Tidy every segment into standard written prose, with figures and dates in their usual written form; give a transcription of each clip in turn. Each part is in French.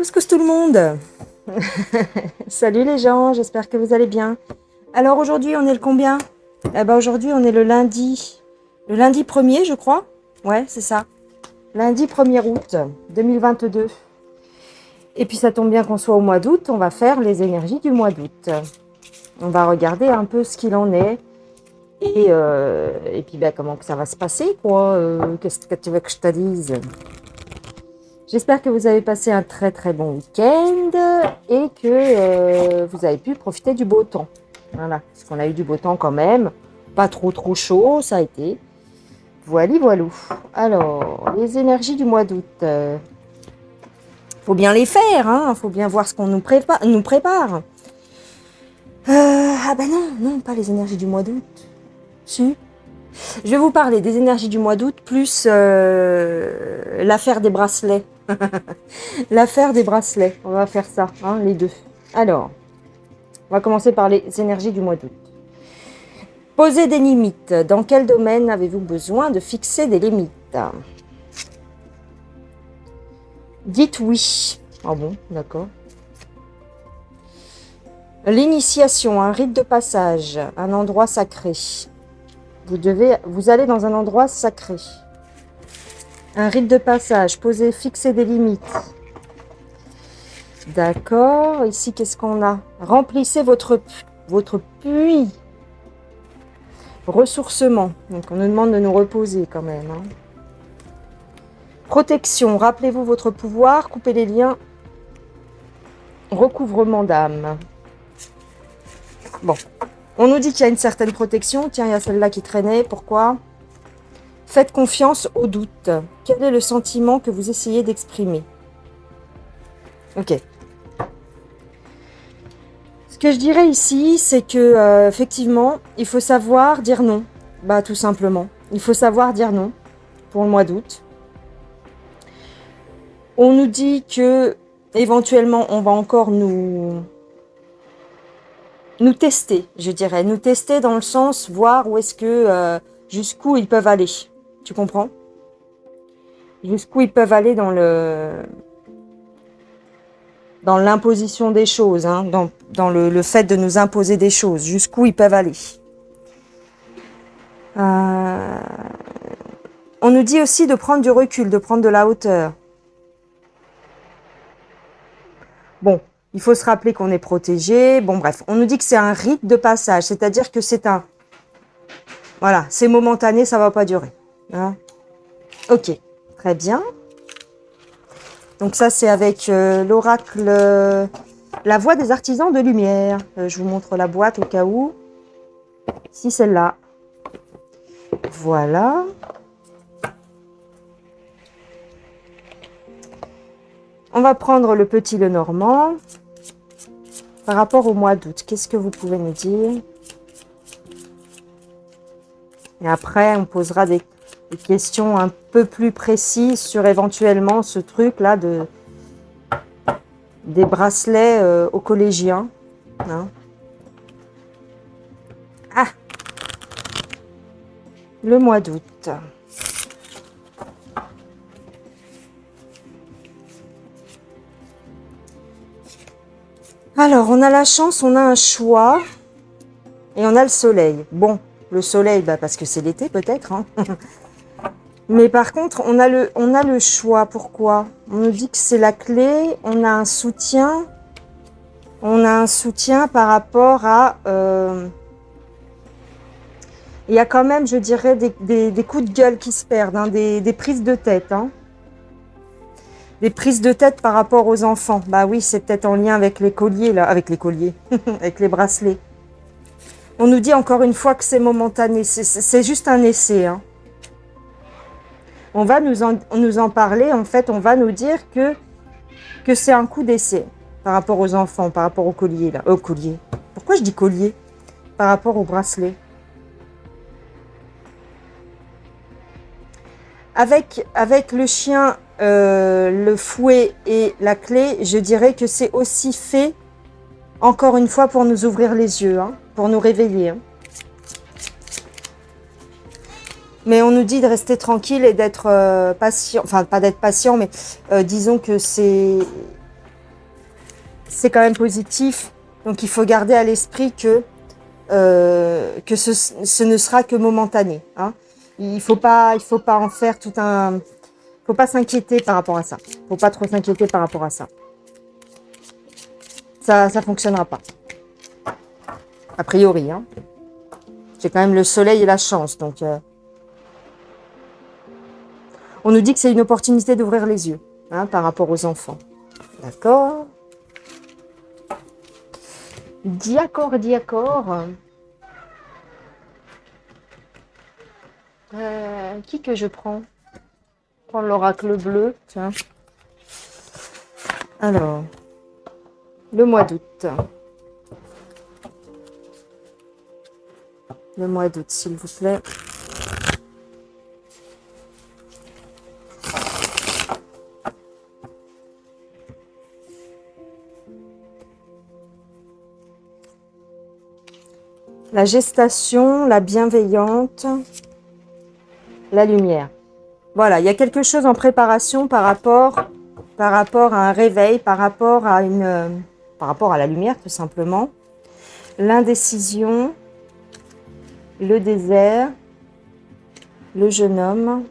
Couscous tout le monde. Salut les gens, j'espère que vous allez bien. Alors aujourd'hui on est le combien? Aujourd'hui on est le lundi 1er je crois. Ouais c'est ça. Lundi 1er août 2022. Et puis ça tombe bien qu'on soit au mois d'août, on va faire les énergies du mois d'août. On va regarder un peu ce qu'il en est. Et puis comment que ça va se passer quoi. Qu'est-ce que tu veux que je te dise? J'espère que vous avez passé un très très bon week-end et que vous avez pu profiter du beau temps. Voilà, parce qu'on a eu du beau temps quand même. Pas trop chaud, ça a été. Voilou. Alors, les énergies du mois d'août. Faut bien les faire, hein. Faut bien voir ce qu'on nous prépare. Non, pas les énergies du mois d'août. Si. Je vais vous parler des énergies du mois d'août plus l'affaire des bracelets. L'affaire des bracelets, on va faire ça, hein, les deux. Alors, on va commencer par les énergies du mois d'août. Posez des limites. Dans quel domaine avez-vous besoin de fixer des limites? Dites oui. Ah bon, d'accord. L'initiation, un rite de passage, un endroit sacré. Vous allez dans un endroit sacré. Un rite de passage, fixer des limites. D'accord. Ici, qu'est-ce qu'on a? Remplissez votre puits. Ressourcement. Donc, on nous demande de nous reposer quand même. Hein. Protection. Rappelez-vous votre pouvoir. Coupez les liens. Recouvrement d'âme. Bon. On nous dit qu'il y a une certaine protection. Tiens, il y a celle-là qui traînait. Pourquoi? Faites confiance au doute. Quel est le sentiment que vous essayez d'exprimer? Ok. Ce que je dirais ici, c'est que effectivement, il faut savoir dire non. Tout simplement. Il faut savoir dire non pour le mois d'août. On nous dit que éventuellement, on va encore nous tester, je dirais. Nous tester dans le sens voir où est-ce que jusqu'où ils peuvent aller. Tu comprends? Jusqu'où ils peuvent aller dans l'imposition des choses, hein, dans le fait de nous imposer des choses, jusqu'où ils peuvent aller. On nous dit aussi de prendre du recul, de prendre de la hauteur. Bon, il faut se rappeler qu'on est protégé. Bon, bref, on nous dit que c'est un rite de passage, c'est-à-dire que c'est voilà, c'est momentané, ça va pas durer. Hein? Ok, très bien. Donc ça, c'est avec l'oracle, la voix des artisans de lumière. Je vous montre la boîte au cas où. Si, celle-là. Voilà. On va prendre le petit Lenormand. Par rapport au mois d'août, qu'est-ce que vous pouvez nous dire? Et après, on posera des questions un peu plus précises sur éventuellement ce truc-là des bracelets aux collégiens. Hein. Ah! Le mois d'août. Alors, on a la chance, on a un choix et on a le soleil. Bon, le soleil, parce que c'est l'été peut-être. Hein. Mais par contre, on a le choix. Pourquoi? On nous dit que c'est la clé. On a un soutien. On a un soutien par rapport à... il y a quand même, je dirais, des coups de gueule qui se perdent. Hein, des prises de tête. Hein. Des prises de tête par rapport aux enfants. Bah oui, c'est peut-être en lien avec les colliers, là. Avec les colliers. Avec les bracelets. On nous dit encore une fois que c'est momentané. C'est juste un essai. Hein. On va nous en parler, en fait, on va nous dire que c'est un coup d'essai par rapport aux enfants, par rapport au collier, là. Au collier. Pourquoi je dis collier? Par rapport au bracelet. Avec le chien, le fouet et la clé, je dirais que c'est aussi fait, encore une fois, pour nous ouvrir les yeux, hein, pour nous réveiller. Hein. Mais on nous dit de rester tranquille et d'être patient. Enfin, pas d'être patient, mais disons que c'est c'est quand même positif. Donc il faut garder à l'esprit que ce ne sera que momentané. Hein. Il faut pas en faire tout un... Faut pas s'inquiéter par rapport à ça. Faut pas trop s'inquiéter par rapport à ça. Ça fonctionnera pas. A priori. Hein. J'ai quand même le soleil et la chance. Donc, on nous dit que c'est une opportunité d'ouvrir les yeux hein, par rapport aux enfants. D'accord. D'accord. Qui que je prends? Je prends l'oracle bleu. Tiens. Alors, le mois d'août. Le mois d'août, s'il vous plaît. La gestation, la bienveillante, la lumière. Voilà, il y a quelque chose en préparation par rapport à un réveil, par rapport à la lumière tout simplement. L'indécision, le désert, le jeune homme,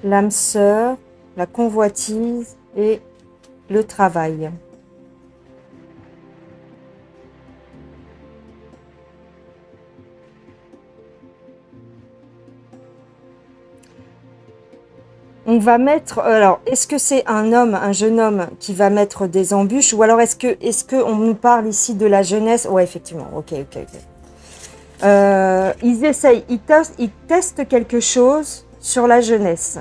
l'âme sœur, la convoitise et le travail. On va mettre, alors, est-ce que c'est un jeune homme qui va mettre des embûches ou alors est-ce que on nous parle ici de la jeunesse? Ouais, effectivement, ok. Ils essayent, ils testent quelque chose sur la jeunesse.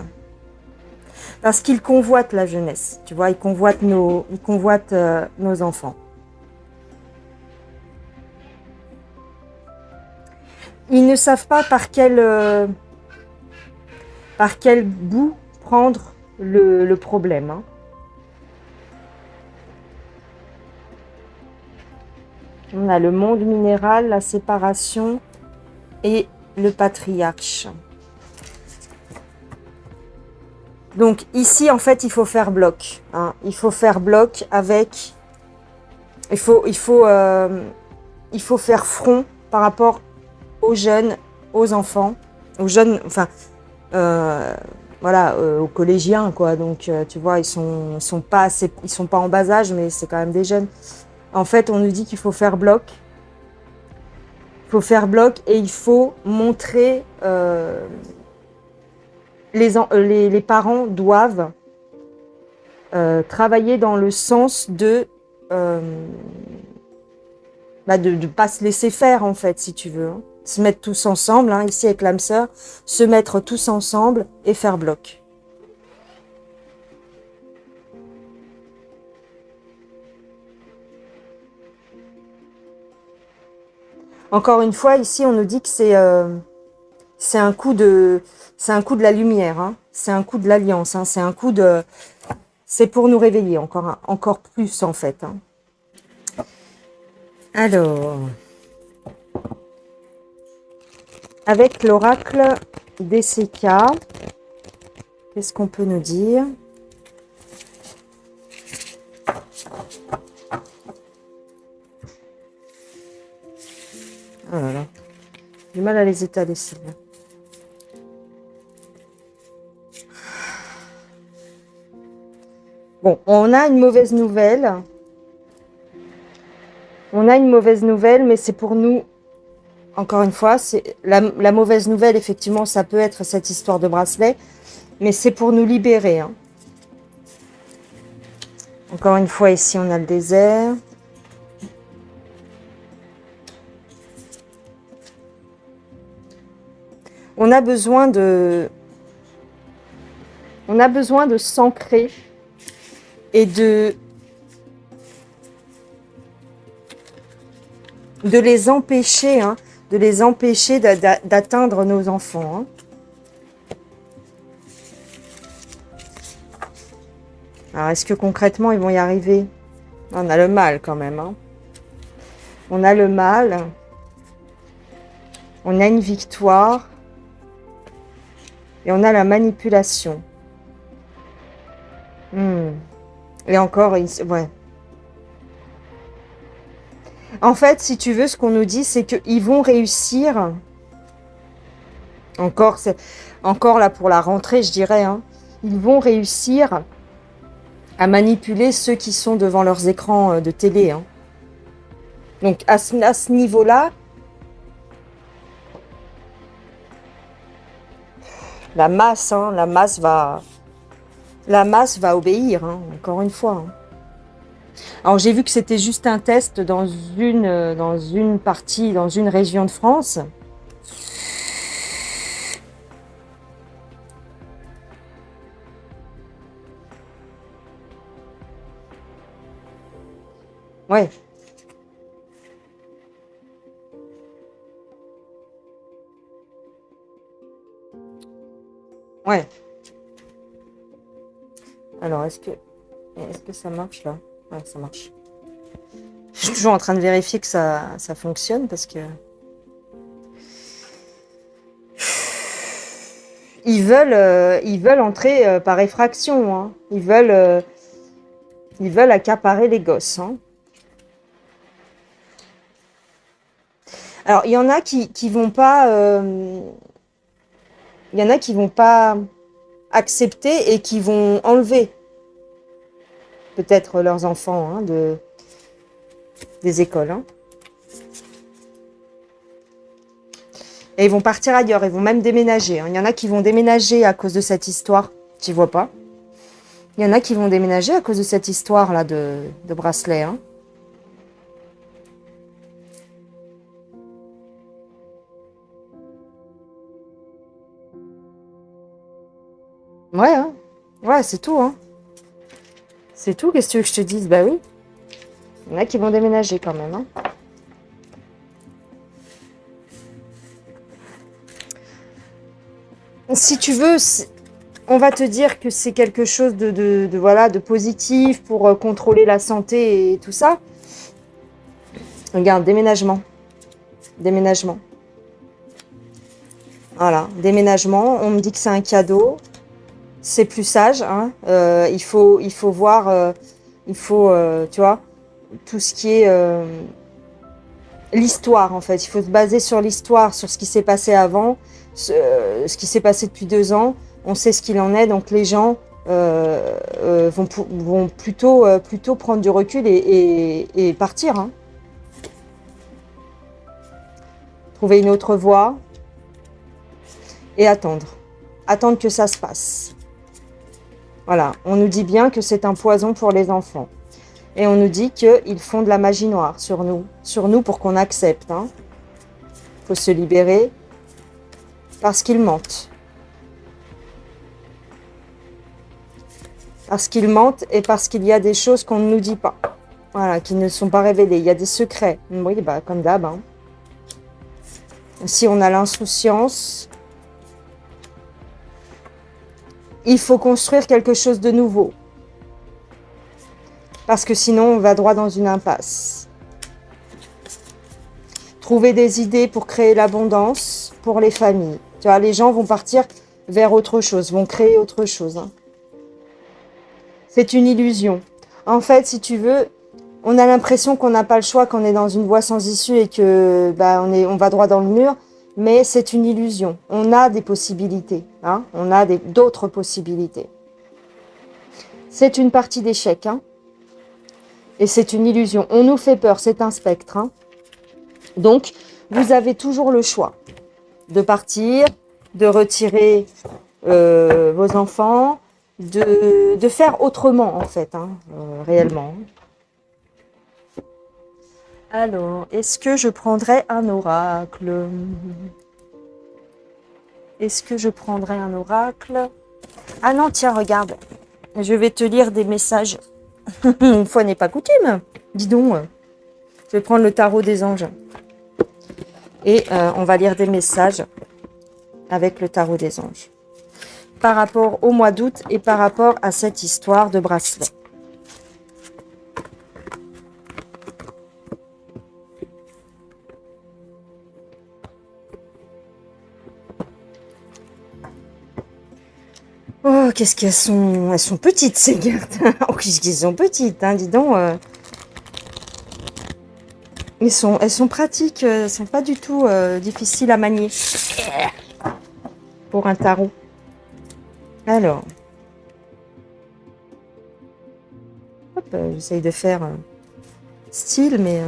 Parce qu'ils convoitent la jeunesse, tu vois, ils convoitent nos enfants. Ils ne savent pas par quel bout prendre le problème. Hein. On a le monde minéral, la séparation et le patriarche. Donc ici, en fait, il faut faire bloc. Hein. Il faut faire bloc avec... Il faut faire front par rapport aux jeunes, aux enfants, aux jeunes... Enfin... aux collégiens quoi, donc tu vois, ils sont pas en bas âge, mais c'est quand même des jeunes. En fait, on nous dit qu'il faut faire bloc. Il faut faire bloc et il faut montrer les parents doivent travailler dans le sens de pas se laisser faire en fait, si tu veux. Hein. Se mettre tous ensemble, hein, ici avec l'âme sœur, se mettre tous ensemble et faire bloc. Encore une fois, ici, on nous dit que c'est un coup de la lumière, hein. C'est un coup de l'alliance, hein. C'est pour nous réveiller encore plus en fait. Hein. Alors. Avec l'oracle DCK, qu'est-ce qu'on peut nous dire? Oh là là, du mal à les étaler celles-là. Bon, on a une mauvaise nouvelle. Mais c'est pour nous. Encore une fois, c'est la mauvaise nouvelle, effectivement, ça peut être cette histoire de bracelet, mais c'est pour nous libérer. Hein. Encore une fois, ici, on a le désert. On a besoin de s'ancrer et de les empêcher, hein, d'atteindre nos enfants. Hein. Alors, est-ce que concrètement, ils vont y arriver? On a le mal quand même. Hein. On a le mal. On a une victoire. Et on a la manipulation. Et encore, ouais. En fait, si tu veux, ce qu'on nous dit, c'est qu'ils vont réussir. Encore là pour la rentrée, je dirais. Hein, ils vont réussir à manipuler ceux qui sont devant leurs écrans de télé. Hein. Donc à ce niveau-là, hein, la masse va obéir. Hein, encore une fois. Hein. Alors j'ai vu que c'était juste un test dans une partie, dans une région de France. Ouais. Ouais. Alors est-ce que ça marche là? Ouais, ça marche. Je suis toujours en train de vérifier que ça fonctionne parce que ils veulent entrer par effraction. Hein. Ils veulent accaparer les gosses. Hein. Alors il y en a qui vont pas, il y en a qui vont pas accepter et qui vont enlever peut-être leurs enfants hein, des écoles. Hein. Et ils vont partir ailleurs, ils vont même déménager. Hein. Il y en a qui vont déménager à cause de cette histoire, tu vois pas. Il y en a qui vont déménager à cause de cette histoire-là de bracelet. Hein. Ouais, hein. Ouais, c'est tout. Hein. C'est tout, qu'est-ce que tu veux que je te dise? Bah oui. Il y en a qui vont déménager quand même. Hein. Si tu veux, on va te dire que c'est quelque chose de positif pour contrôler la santé et tout ça. Regarde, déménagement. Déménagement. Voilà, déménagement. On me dit que c'est un cadeau. C'est plus sage. Hein. Il faut voir, tu vois, tout ce qui est l'histoire en fait. Il faut se baser sur l'histoire, sur ce qui s'est passé avant, ce qui s'est passé depuis 2 ans. On sait ce qu'il en est, donc les gens vont plutôt prendre du recul et partir. Hein. Trouver une autre voie et attendre. Attendre que ça se passe. Voilà, on nous dit bien que c'est un poison pour les enfants. Et on nous dit qu'ils font de la magie noire sur nous pour qu'on accepte. Hein. Faut se libérer parce qu'ils mentent. Parce qu'ils mentent et parce qu'il y a des choses qu'on ne nous dit pas. Voilà, qui ne sont pas révélées. Il y a des secrets. Oui, bah, comme d'hab. Hein. Si on a l'insouciance, il faut construire quelque chose de nouveau. Parce que sinon, on va droit dans une impasse. Trouver des idées pour créer l'abondance pour les familles. Tu vois, les gens vont partir vers autre chose, vont créer autre chose. Hein. C'est une illusion. En fait, si tu veux, on a l'impression qu'on n'a pas le choix, qu'on est dans une voie sans issue et que on va droit dans le mur, mais c'est une illusion. On a des possibilités. Hein. On a d'autres possibilités. C'est une partie d'échec. Hein. Et c'est une illusion. On nous fait peur, c'est un spectre. Hein. Donc, vous avez toujours le choix de partir, de retirer vos enfants, de faire autrement, en fait, hein, réellement. Alors, est-ce que je prendrais un oracle? Est-ce que je prendrais un oracle? Ah non, tiens, regarde. Je vais te lire des messages. Une fois n'est pas coutume. Dis donc. Je vais prendre le tarot des anges. Et on va lire des messages avec le tarot des anges. Par rapport au mois d'août et par rapport à cette histoire de bracelet. Oh, qu'est-ce qu'elles sont... Elles sont petites, ces cartes. Oh, qu'est-ce qu'elles sont petites, hein, dis donc. Elles sont pratiques, elles sont pas du tout difficiles à manier pour un tarot. Alors, hop, j'essaye de faire style, mais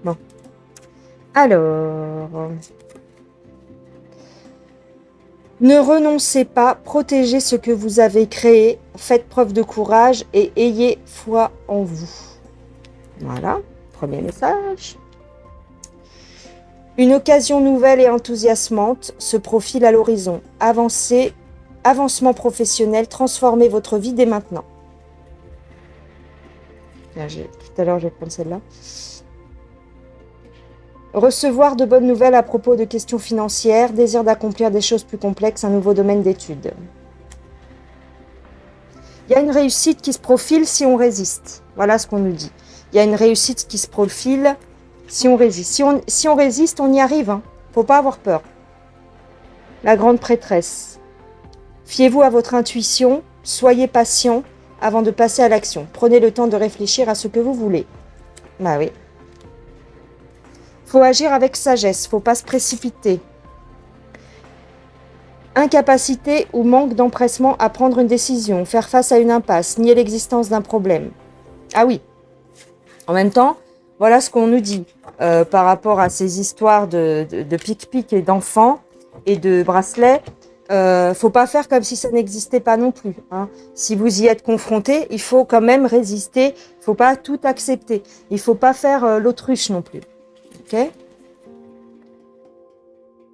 bon. Alors, ne renoncez pas, protégez ce que vous avez créé, faites preuve de courage et ayez foi en vous. Voilà, premier message. Une occasion nouvelle et enthousiasmante se profile à l'horizon. Avancement professionnel, transformez votre vie dès maintenant. Tout à l'heure, je vais prendre celle-là. Recevoir de bonnes nouvelles à propos de questions financières, désir d'accomplir des choses plus complexes, un nouveau domaine d'études. Il y a une réussite qui se profile si on résiste. Voilà ce qu'on nous dit. Il y a une réussite qui se profile si on résiste. Si on résiste, on y arrive. Hein. Faut pas avoir peur. La grande prêtresse. Fiez-vous à votre intuition, soyez patient avant de passer à l'action. Prenez le temps de réfléchir à ce que vous voulez. Bah oui. Faut agir avec sagesse, faut pas se précipiter. Incapacité ou manque d'empressement à prendre une décision, faire face à une impasse, nier l'existence d'un problème. Ah oui. En même temps, voilà ce qu'on nous dit par rapport à ces histoires de pic-pic et d'enfants et de bracelets. Faut pas faire comme si ça n'existait pas non plus. Hein. Si vous y êtes confronté, il faut quand même résister. Il faut pas tout accepter. Il faut pas faire l'autruche non plus. Okay.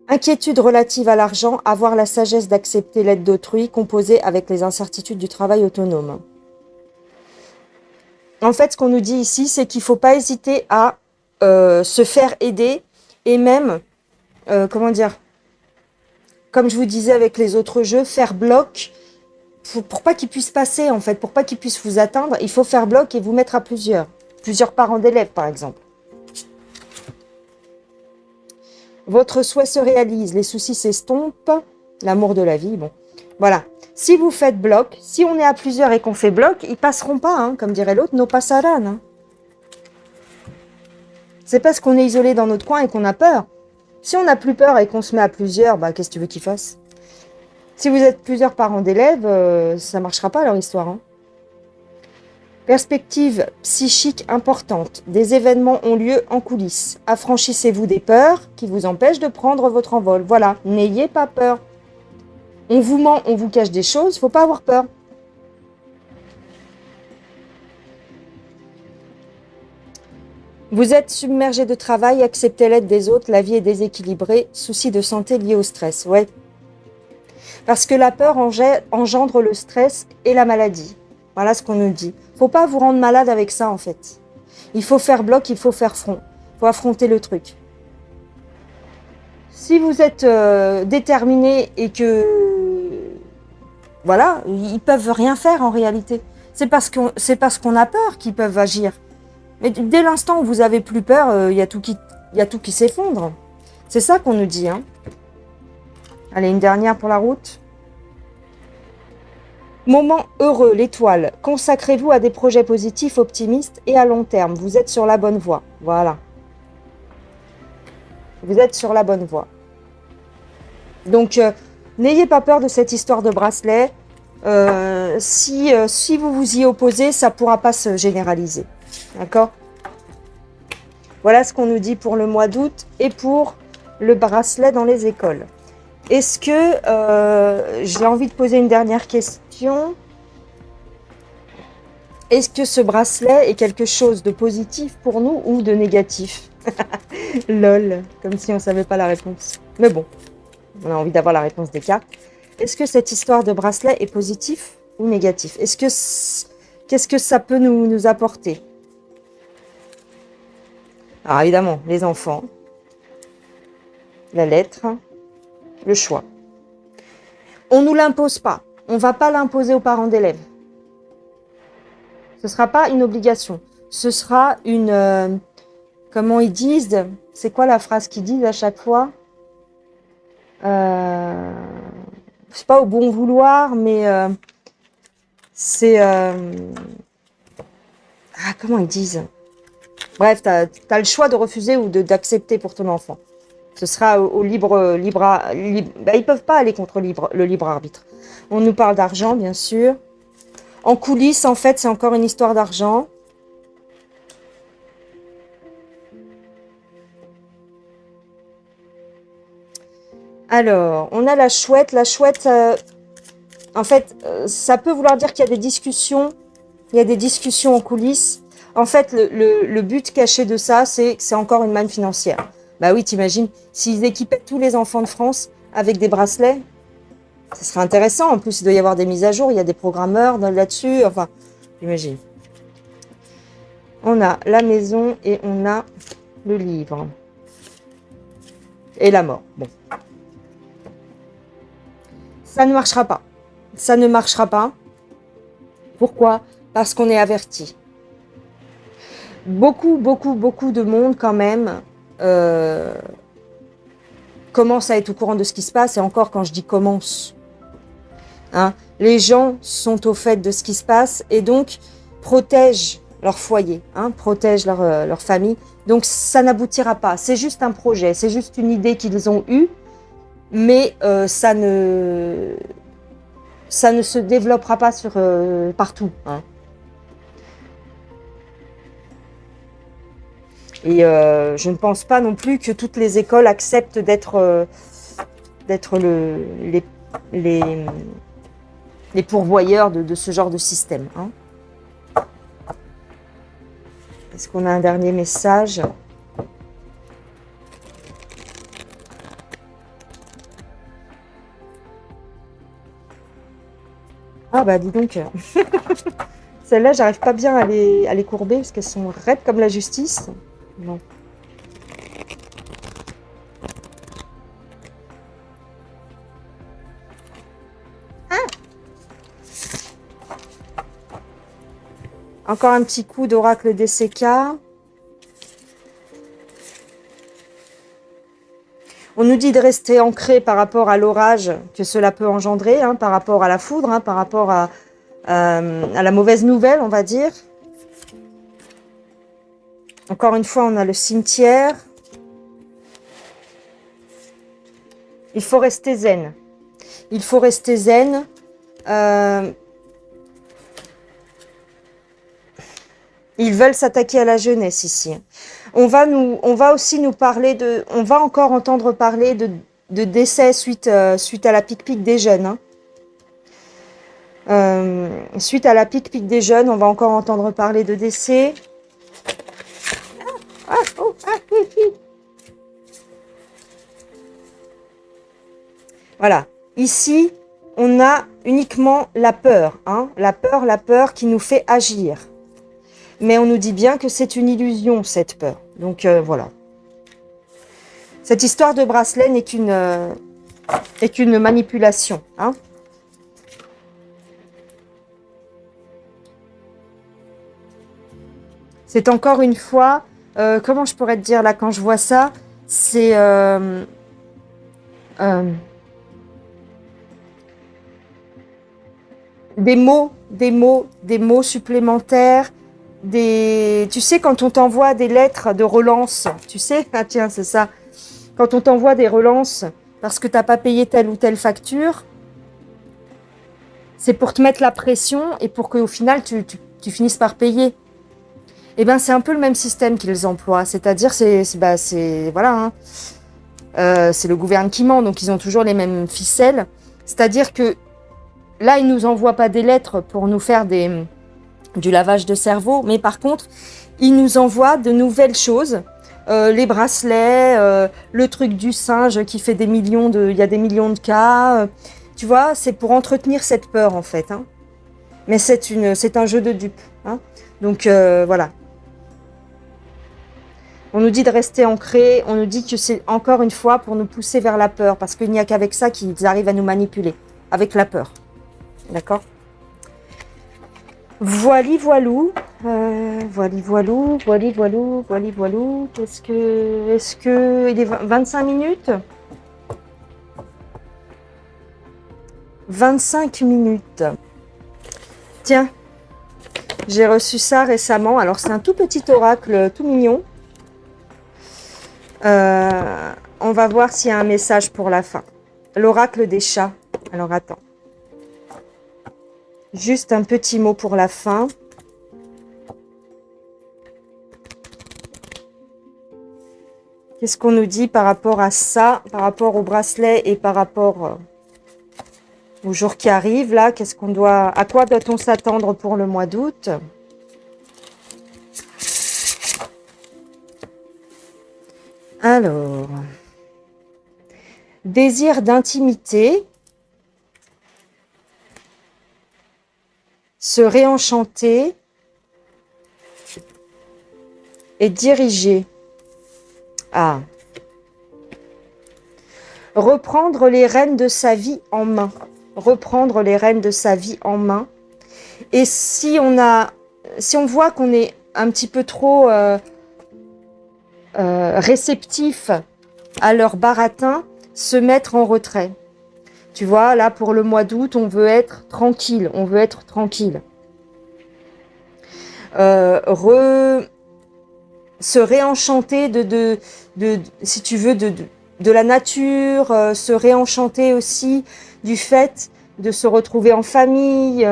Inquiétude relative à l'argent, avoir la sagesse d'accepter l'aide d'autrui, composée avec les incertitudes du travail autonome. En fait, ce qu'on nous dit ici, c'est qu'il ne faut pas hésiter à se faire aider et même, comment dire, comme je vous disais avec les autres jeux, faire bloc pour pas qu'ils puissent passer, en fait, pour pas qu'ils puissent vous atteindre, il faut faire bloc et vous mettre à plusieurs parents d'élèves, par exemple. Votre souhait se réalise, les soucis s'estompent, l'amour de la vie, bon. Voilà. Si vous faites bloc, si on est à plusieurs et qu'on fait bloc, ils passeront pas, hein, comme dirait l'autre, no pasarán. Hein. C'est parce qu'on est isolé dans notre coin et qu'on a peur. Si on n'a plus peur et qu'on se met à plusieurs, bah qu'est-ce que tu veux qu'ils fassent? Si vous êtes plusieurs parents d'élèves, ça marchera pas leur histoire. Hein. Perspective psychique importante. Des événements ont lieu en coulisses. Affranchissez-vous des peurs qui vous empêchent de prendre votre envol. Voilà, n'ayez pas peur. On vous ment, on vous cache des choses, faut pas avoir peur. Vous êtes submergé de travail, acceptez l'aide des autres, la vie est déséquilibrée, soucis de santé liés au stress. Ouais. Parce que la peur engendre le stress et la maladie. Voilà ce qu'on nous dit. Faut pas vous rendre malade avec ça, en fait. Il faut faire bloc, il faut faire front. Il faut affronter le truc. Si vous êtes déterminé et que... Voilà, ils peuvent rien faire en réalité. C'est parce qu'on a peur qu'ils peuvent agir. Mais dès l'instant où vous avez plus peur, il y a tout qui s'effondre. C'est ça qu'on nous dit. Hein. Allez, une dernière pour la route. Moment heureux, l'étoile. Consacrez-vous à des projets positifs, optimistes et à long terme. Vous êtes sur la bonne voie. Voilà. Vous êtes sur la bonne voie. Donc, n'ayez pas peur de cette histoire de bracelet. Si vous vous y opposez, ça ne pourra pas se généraliser. D'accord? Voilà ce qu'on nous dit pour le mois d'août et pour le bracelet dans les écoles. Est-ce que j'ai envie de poser une dernière question? Est-ce que ce bracelet est quelque chose de positif pour nous ou de négatif? Lol, comme si on ne savait pas la réponse. Mais bon, on a envie d'avoir la réponse des cartes. Est-ce que cette histoire de bracelet est positif ou négatif? Qu'est-ce que ça peut nous apporter? Alors évidemment, les enfants, la lettre, le choix. On ne nous l'impose pas. On ne va pas l'imposer aux parents d'élèves. Ce ne sera pas une obligation. Ce sera une... comment ils disent? C'est quoi la phrase qu'ils disent à chaque fois? c'est pas au bon vouloir, mais c'est... comment ils disent? Bref, tu as le choix de refuser ou d'accepter pour ton enfant. Ce sera au libre... bah, ils peuvent pas aller contre le libre arbitre. On nous parle d'argent, bien sûr. En coulisses, en fait, c'est encore une histoire d'argent. Alors, on a la chouette. La chouette, en fait, ça peut vouloir dire qu'il y a des discussions. Il y a des discussions en coulisses. En fait, le but caché de ça, c'est que c'est encore une manne financière. Bah oui, t'imagines, s'ils équipaient tous les enfants de France avec des bracelets, ça serait intéressant. En plus, il doit y avoir des mises à jour, il y a des programmeurs là-dessus. Enfin, imagine. On a la maison et on a le livre. Et la mort. Bon. Ça ne marchera pas. Ça ne marchera pas. Pourquoi? Parce qu'on est averti. Beaucoup de monde quand même commence à être au courant de ce qui se passe. Et encore, quand je dis commence, hein, les gens sont au fait de ce qui se passe et donc protègent leur foyer, hein, protègent leur famille. Donc ça n'aboutira pas. C'est juste un projet, c'est juste une idée qu'ils ont eue, mais ça ne se développera pas partout. Hein. Et je ne pense pas non plus que toutes les écoles acceptent d'être les pourvoyeurs de ce genre de système. Hein. Est-ce qu'on a un dernier message? Ah bah dis donc, celles-là, j'arrive pas bien à les courber parce qu'elles sont raides comme la justice. Non. Ah, encore un petit coup d'oracle DCK. On nous dit de rester ancré par rapport à l'orage que cela peut engendrer, hein, par rapport à la foudre, hein, par rapport à la mauvaise nouvelle, on va dire. Encore une fois, on a le cimetière. Il faut rester zen. Il faut rester zen. Ils veulent s'attaquer à la jeunesse ici. On va aussi nous parler de... On va encore entendre parler de décès suite à la pique-pique des jeunes. Hein. Suite à la pique-pique des jeunes, on va encore entendre parler de décès. Voilà. Ici, on a uniquement la peur. Hein. La peur qui nous fait agir. Mais on nous dit bien que c'est une illusion, cette peur. Donc, voilà. Cette histoire de bracelet n'est qu'une manipulation. Hein. C'est encore une fois... comment je pourrais te dire, là, quand je vois ça, c'est... des mots supplémentaires, tu sais, quand on t'envoie des lettres de relance, tu sais, ah tiens, c'est ça, quand on t'envoie des relances parce que tu n'as pas payé telle ou telle facture, c'est pour te mettre la pression et pour qu'au final, tu finisses par payer. Eh bien, c'est un peu le même système qu'ils emploient, c'est-à-dire, voilà, hein, c'est le gouvernement qui ment, donc ils ont toujours les mêmes ficelles, c'est-à-dire que là, ils ne nous envoient pas des lettres pour nous faire du lavage de cerveau, mais par contre, ils nous envoient de nouvelles choses, les bracelets, le truc du singe qui fait il y a des millions de cas, tu vois, c'est pour entretenir cette peur en fait, hein. Mais c'est un jeu de dupes, hein. Donc voilà. On nous dit de rester ancré, on nous dit que c'est encore une fois pour nous pousser vers la peur, parce qu'il n'y a qu'avec ça qu'ils arrivent à nous manipuler, avec la peur. D'accord? Voili voilou, voili voilou. Est-ce que il est 25 minutes? 25 minutes. Tiens, j'ai reçu ça récemment. Alors, c'est un tout petit oracle, tout mignon. On va voir s'il y a un message pour la fin. L'oracle des chats. Alors, attends. Juste un petit mot pour la fin. Qu'est-ce qu'on nous dit par rapport à ça, par rapport au bracelet et par rapport au jour qui arrive là? Qu'est-ce qu'on doit, à quoi doit-on s'attendre pour le mois d'août? Alors, désir d'intimité, se réenchanter et diriger. Ah. Reprendre les rênes de sa vie en main. Reprendre les rênes de sa vie en main. Et si on voit qu'on est un petit peu trop réceptif à leur baratin, se mettre en retrait. Tu vois, là pour le mois d'août, on veut être tranquille. On veut être tranquille. Se réenchanter si tu veux, de la nature, se réenchanter aussi du fait de se retrouver en famille.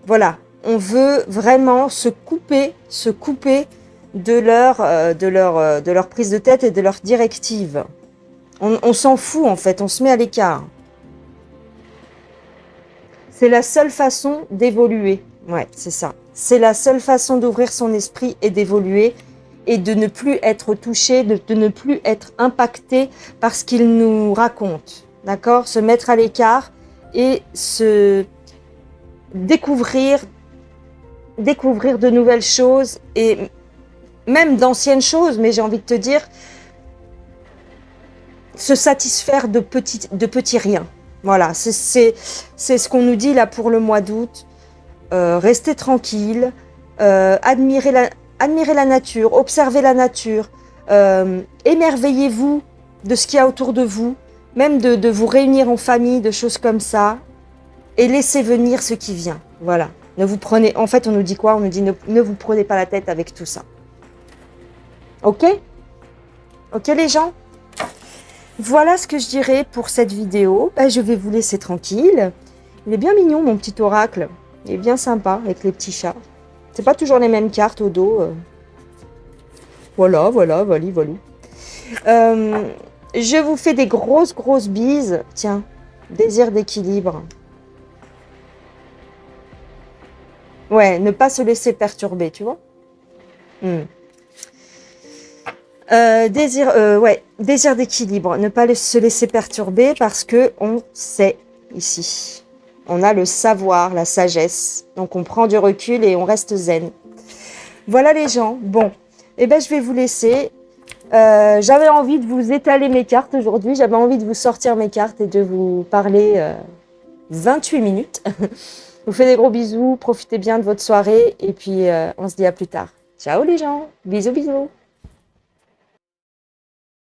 Voilà, on veut vraiment se couper de leur prise de tête et de leur directive. On s'en fout en fait, on se met à l'écart. C'est la seule façon d'évoluer. Ouais, c'est ça. C'est la seule façon d'ouvrir son esprit et d'évoluer et de ne plus être touché, de ne plus être impacté par ce qu'il nous raconte. D'accord? Se mettre à l'écart et se découvrir de nouvelles choses et même d'anciennes choses, mais j'ai envie de te dire, se satisfaire de petits riens. Voilà, c'est ce qu'on nous dit là pour le mois d'août. Restez tranquille, admirez la nature, observez la nature, émerveillez-vous de ce qu'il y a autour de vous, même de vous réunir en famille, de choses comme ça, et laissez venir ce qui vient. Voilà. Ne vous prenez, en fait, on nous dit quoi? On nous dit ne vous prenez pas la tête avec tout ça. Ok? Ok les gens? Voilà ce que je dirais pour cette vidéo. Ben, je vais vous laisser tranquille. Il est bien mignon mon petit oracle. Il est bien sympa avec les petits chats. C'est pas toujours les mêmes cartes au dos. Voilà. Je vous fais des grosses bises. Tiens, désir d'équilibre. Ouais, ne pas se laisser perturber, tu vois. Désir d'équilibre. Ne pas se laisser perturber parce que on sait ici. On a le savoir, la sagesse. Donc on prend du recul et on reste zen. Voilà les gens. Bon, eh ben je vais vous laisser. J'avais envie de vous étaler mes cartes aujourd'hui. J'avais envie de vous sortir mes cartes et de vous parler 28 minutes. Je vous fais des gros bisous. Profitez bien de votre soirée. Et puis on se dit à plus tard. Ciao les gens. Bisous.